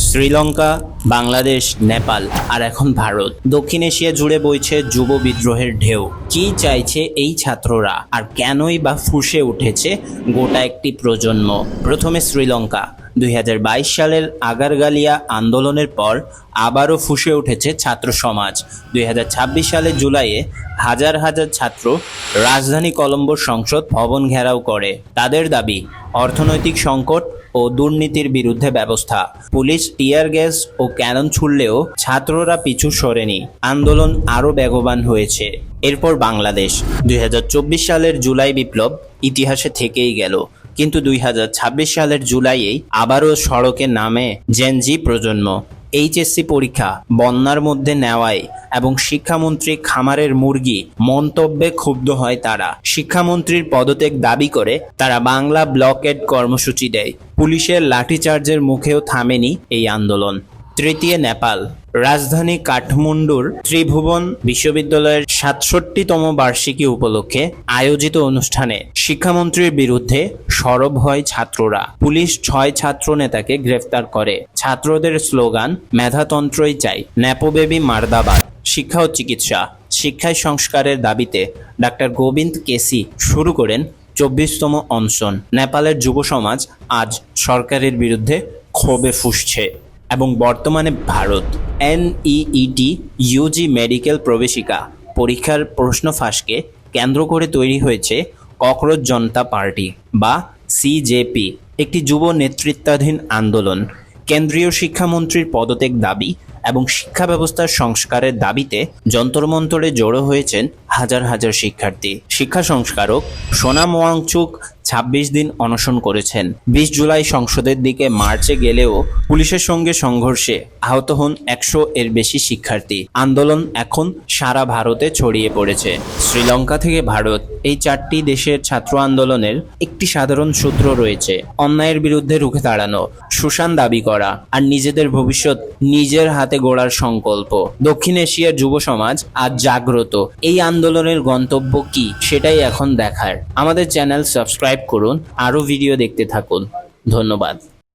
শ্রীলঙ্কা, বাংলাদেশ, নেপাল আর এখন ভারত। দক্ষিণ এশিয়া জুড়ে বইছে যুব বিদ্রোহের ঢেউ। কি চাইছে এই ছাত্ররা আর কেনই বা ফুঁসে উঠেছে গোটা একটি প্রজন্ম? প্রথমে শ্রীলঙ্কা। 2022 সালের আগারগালিয়া আন্দোলনের পর আবারও ফুঁসে উঠেছে ছাত্র সমাজ। 2026 সালের জুলাইয়ে হাজার হাজার ছাত্র রাজধানী কলম্বোর সংসদ ভবন ঘেরাও করে। তাদের দাবি অর্থনৈতিক সংকট ও দুর্নীতির বিরুদ্ধে ব্যবস্থা। পুলিশ টিয়ার গ্যাস ও ক্যানন ছুড়লেও ছাত্ররা পিছু সরেনি। আন্দোলন আরও বেগবান হয়েছে। এরপর বাংলাদেশ। 2024 সালের জুলাই বিপ্লব ইতিহাসে থেকেই গেল, কিন্তু 2026 সালের জুলাইয়েই আবারও সড়কে নামে জেনজি প্রজন্ম। এইচএসসি পরীক্ষা বন্যার মধ্যে নেওয়ায় এবং শিক্ষামন্ত্রী খামারের মুরগি মন্তব্যে ক্ষুব্ধ হয় তারা। শিক্ষামন্ত্রীর পদত্যাগ দাবি করে তারা বাংলা ব্লকেড কর্মসূচি দেয়। পুলিশের লাঠিচার্জের মুখেও থামেনি এই আন্দোলন। তৃতীয় নেপাল। রাজধানী কাঠমান্ডুর ত্রিভুবন বিশ্ববিদ্যালয়ের 67তম বার্ষিকী উপলক্ষে আয়োজিত অনুষ্ঠানে শিক্ষামন্ত্রীর বিরুদ্ধে সরব হয় ছাত্ররা। পুলিশ 6 ছাত্র নেতাকে গ্রেফতার করে। ছাত্রদের স্লোগান মেধাতন্ত্রই চাই, নেপোবেবি মার্দাবাদ। শিক্ষা ও চিকিৎসা। শিক্ষায় সংস্কারের দাবিতে ডাক্তার গোবিন্দ কেসি শুরু করেন 24তম অনশন। নেপালের যুব সমাজ আজ সরকারের বিরুদ্ধে ক্ষোভে ফুঁসছে। এবং বর্তমানে ভারত। NEET ইউজি মেডিকেল প্রবেশিকা পরীক্ষার প্রশ্ন ফাঁসকে কেন্দ্র করে তৈরি হয়েছে ককরোচ জনতা পার্টি বা CJP, একটি যুব নেতৃত্বাধীন আন্দোলন। কেন্দ্রীয় শিক্ষামন্ত্রীর পদত্যাগ দাবি এবং শিক্ষা ব্যবস্থার সংস্কারের দাবিতে যন্তরমন্তরে জড়ো হয়েছেন হাজার হাজার শিক্ষার্থী। শিক্ষা সংস্কারক সোনাম ওয়াংচুক 26 দিন অনশন করেছেন। 20 জুলাই সংসদের দিকে মার্চে গেলেও পুলিশের সঙ্গে সংঘর্ষে আহত হন 100 এর বেশি শিক্ষার্থী। আন্দোলন এখন সারা ভারতে ছড়িয়ে পড়েছে। শ্রীলঙ্কা থেকে ভারত, এই 4টি দেশের ছাত্র আন্দোলনের একটি সাধারণ সূত্র রয়েছে: অন্যায়ের বিরুদ্ধে রুখে দাঁড়ানো, সুশান দাবি করা আর নিজেদের ভবিষ্যৎ নিজের হাতে গড়ার সংকল্প। দক্ষিণ এশিয়ার যুব সমাজ আজ জাগ্রত। এই আন্দোলনের গন্তব্য কি সেটাই এখন দেখার। আমাদের চ্যানেল সাবস্ক্রাইব করুন, আরও ভিডিও দেখতে থাকুন। ধন্যবাদ।